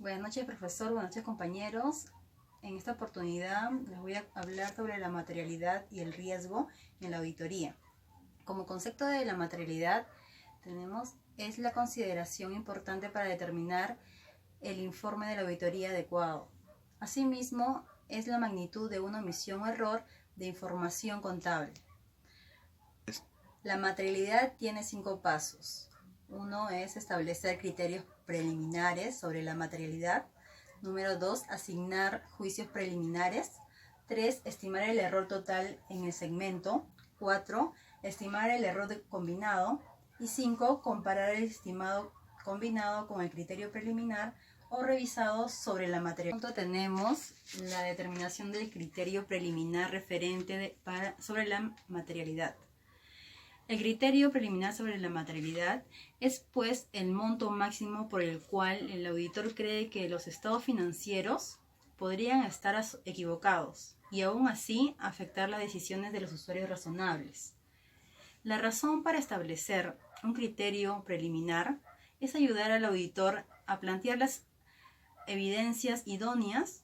Buenas noches, profesor. Buenas noches, compañeros. En esta oportunidad les voy a hablar sobre la materialidad y el riesgo en la auditoría. Como concepto de la materialidad es la consideración importante para determinar el informe de la auditoría adecuado. Asimismo, es la magnitud de una omisión o error de información contable. La materialidad tiene 5 pasos. Uno es establecer criterios preliminares sobre la materialidad. Número 2, asignar juicios preliminares. 3, estimar el error total en el segmento. 4, estimar el error combinado. Y 5, comparar el estimado combinado con el criterio preliminar o revisado sobre la materialidad. Tenemos la determinación del criterio preliminar referente sobre la materialidad. El criterio preliminar sobre la materialidad es pues el monto máximo por el cual el auditor cree que los estados financieros podrían estar equivocados y aún así afectar las decisiones de los usuarios razonables. La razón para establecer un criterio preliminar es ayudar al auditor a plantear las evidencias idóneas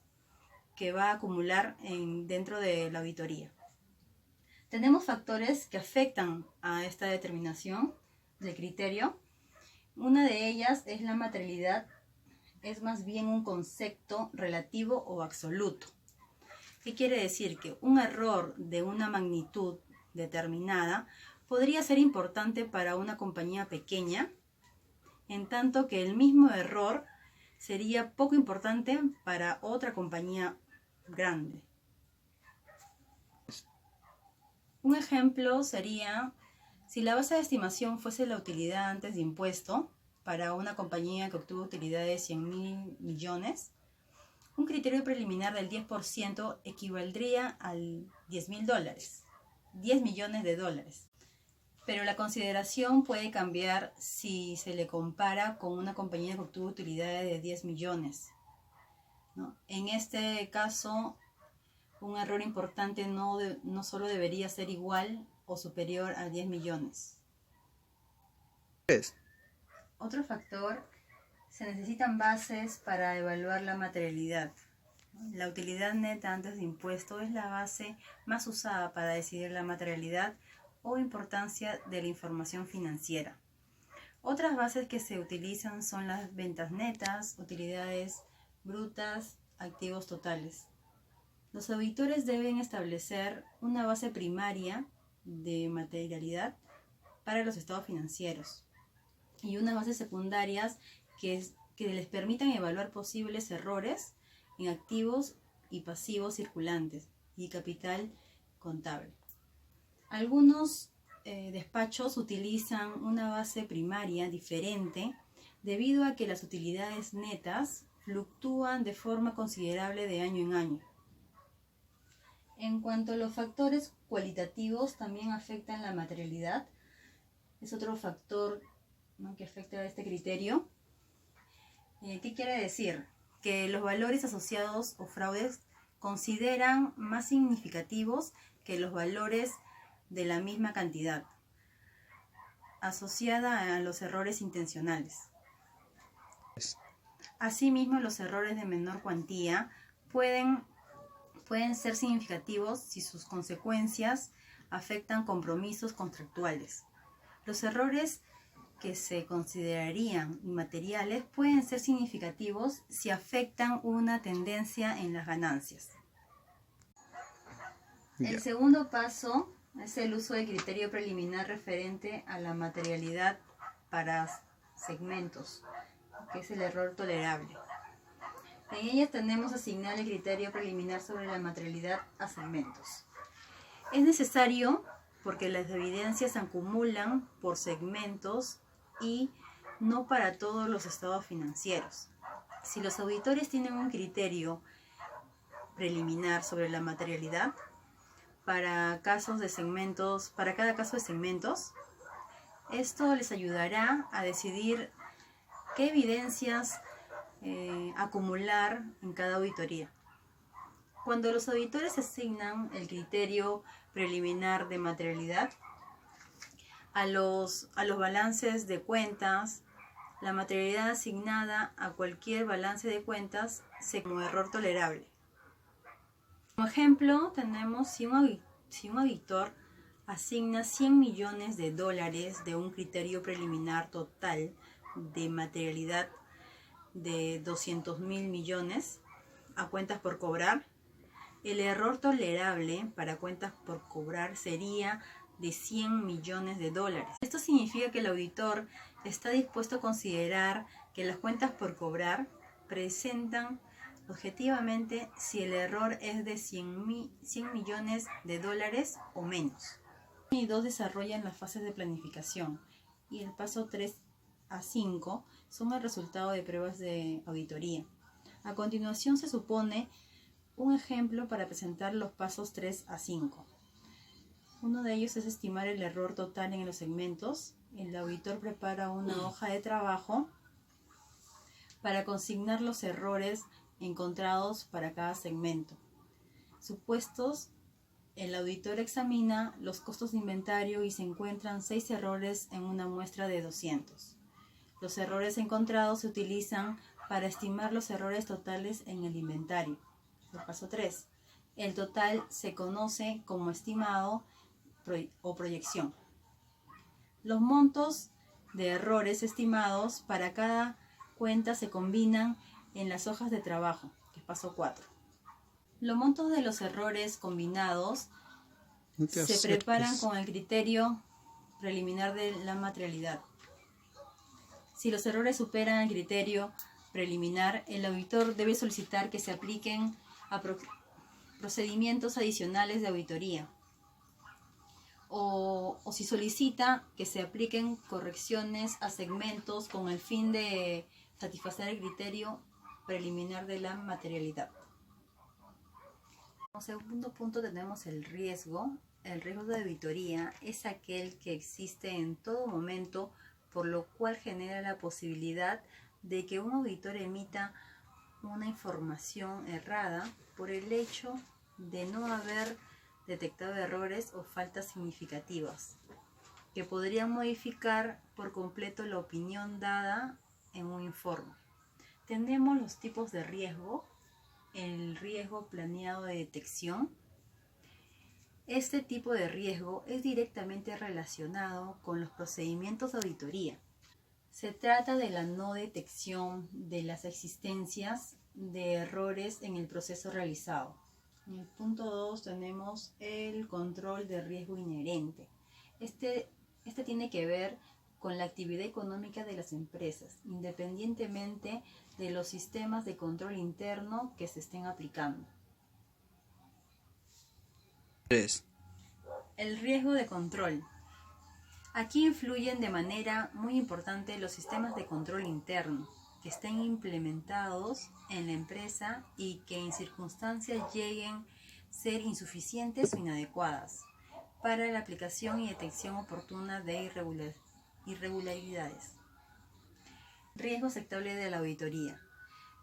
que va a acumular dentro de la auditoría. Tenemos factores que afectan a esta determinación del criterio. Una de ellas es la materialidad, es más bien un concepto relativo o absoluto. ¿Qué quiere decir? Que un error de una magnitud determinada podría ser importante para una compañía pequeña, en tanto que el mismo error sería poco importante para otra compañía grande. Un ejemplo sería, si la base de estimación fuese la utilidad antes de impuesto para una compañía que obtuvo utilidad de 100.000 millones, un criterio preliminar del 10% equivaldría al $10.000, 10 millones de dólares. Pero la consideración puede cambiar si se le compara con una compañía que obtuvo utilidades de 10 millones. ¿No? En este caso, un error importante no solo debería ser igual o superior a 10 millones. Otro factor, se necesitan bases para evaluar la materialidad. La utilidad neta antes de impuesto es la base más usada para decidir la materialidad o importancia de la información financiera. Otras bases que se utilizan son las ventas netas, utilidades brutas, activos totales. Los auditores deben establecer una base primaria de materialidad para los estados financieros y unas bases secundarias que les permitan evaluar posibles errores en activos y pasivos circulantes y capital contable. Algunos despachos utilizan una base primaria diferente debido a que las utilidades netas fluctúan de forma considerable de año en año. En cuanto a los factores cualitativos, también afectan la materialidad. Es otro factor, ¿no?, que afecta a este criterio. ¿Qué quiere decir? Que los valores asociados o fraudes consideran más significativos que los valores de la misma cantidad, asociada a los errores intencionales. Asimismo, los errores de menor cuantía pueden ser significativos si sus consecuencias afectan compromisos contractuales. Los errores que se considerarían inmateriales pueden ser significativos si afectan una tendencia en las ganancias. El segundo paso es el uso del criterio preliminar referente a la materialidad para segmentos, que es el error tolerable. En ellas tenemos asignar el criterio preliminar sobre la materialidad a segmentos. Es necesario porque las evidencias se acumulan por segmentos y no para todos los estados financieros. Si los auditores tienen un criterio preliminar sobre la materialidad para cada caso de segmentos, esto les ayudará a decidir qué evidencias acumular en cada auditoría. Cuando los auditores asignan el criterio preliminar de materialidad a los balances de cuentas, La materialidad asignada a cualquier balance de cuentas se como error tolerable. Como ejemplo, tenemos si un auditor asigna 100 millones de dólares de un criterio preliminar total de materialidad de 200.000 millones a cuentas por cobrar, el error tolerable para cuentas por cobrar sería de 100 millones de dólares. Esto significa que el auditor está dispuesto a considerar que las cuentas por cobrar presentan objetivamente si el error es de 100 millones de dólares o menos. Y 2 desarrollan las fases de planificación y el paso 3 a 5 son el resultado de pruebas de auditoría. A continuación se supone un ejemplo para presentar los pasos 3 a 5. Uno de ellos es estimar el error total en los segmentos. El auditor prepara una hoja de trabajo para consignar los errores encontrados para cada segmento. Supuestos, el auditor examina los costos de inventario y se encuentran 6 errores en una muestra de 200. Los errores encontrados se utilizan para estimar los errores totales en el inventario. El paso 3. El total se conoce como estimado o proyección. Los montos de errores estimados para cada cuenta se combinan en las hojas de trabajo, que es paso 4. Los montos de los errores combinados se preparan con el criterio preliminar de la materialidad. Si los errores superan el criterio preliminar, el auditor debe solicitar que se apliquen a procedimientos adicionales de auditoría. O si solicita que se apliquen correcciones a segmentos con el fin de satisfacer el criterio preliminar de la materialidad. Como segundo punto tenemos el riesgo. El riesgo de auditoría es aquel que existe en todo momento, por lo cual genera la posibilidad de que un auditor emita una información errada por el hecho de no haber detectado errores o faltas significativas que podrían modificar por completo la opinión dada en un informe. Tenemos los tipos de riesgo. El riesgo planeado de detección. Este tipo de riesgo es directamente relacionado con los procedimientos de auditoría. Se trata de la no detección de las existencias de errores en el proceso realizado. En el punto 2 tenemos el control de riesgo inherente. Este tiene que ver con la actividad económica de las empresas, independientemente de los sistemas de control interno que se estén aplicando. 3. El riesgo de control. Aquí influyen de manera muy importante los sistemas de control interno que estén implementados en la empresa y que en circunstancias lleguen a ser insuficientes o inadecuadas para la aplicación y detección oportuna de irregularidades. Riesgo aceptable de la auditoría.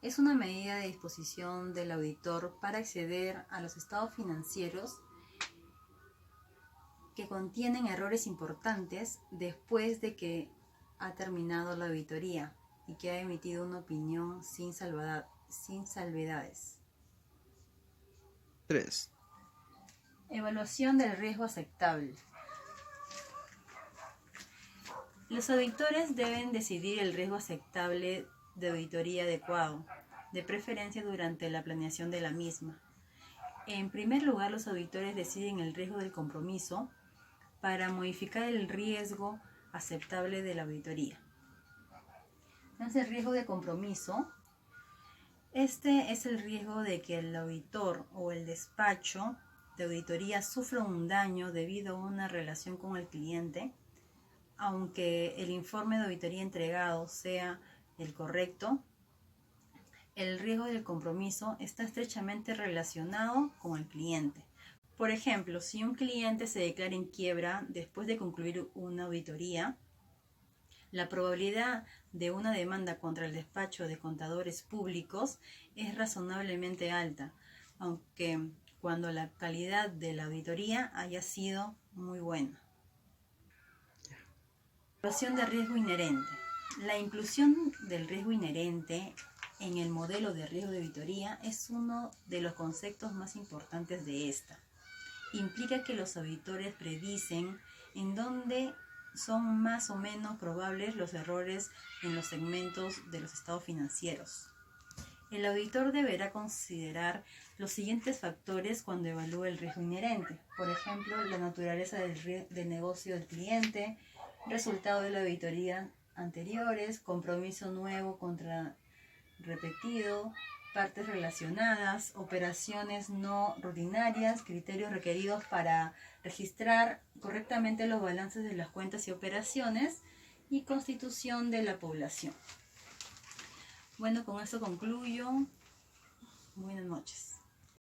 Es una medida de disposición del auditor para acceder a los estados financieros que contienen errores importantes después de que ha terminado la auditoría y que ha emitido una opinión sin salvedades. 3. Evaluación del riesgo aceptable. Los auditores deben decidir el riesgo aceptable de auditoría adecuado, de preferencia durante la planeación de la misma. En primer lugar, los auditores deciden el riesgo del compromiso para modificar el riesgo aceptable de la auditoría. Entonces, el riesgo de compromiso. Este es el riesgo de que el auditor o el despacho de auditoría sufra un daño debido a una relación con el cliente, aunque el informe de auditoría entregado sea el correcto. El riesgo del compromiso está estrechamente relacionado con el cliente. Por ejemplo, si un cliente se declara en quiebra después de concluir una auditoría, la probabilidad de una demanda contra el despacho de contadores públicos es razonablemente alta, aunque cuando la calidad de la auditoría haya sido muy buena. Evaluación de riesgo inherente. La inclusión del riesgo inherente en el modelo de riesgo de auditoría es uno de los conceptos más importantes de esta. Implica que los auditores predicen en dónde son más o menos probables los errores en los segmentos de los estados financieros. El auditor deberá considerar los siguientes factores cuando evalúe el riesgo inherente. Por ejemplo, la naturaleza del negocio del cliente, resultado de la auditoría anteriores, compromiso nuevo contra repetido, partes relacionadas, operaciones no rutinarias, criterios requeridos para registrar correctamente los balances de las cuentas y operaciones y constitución de la población. Bueno, con esto concluyo. Buenas noches.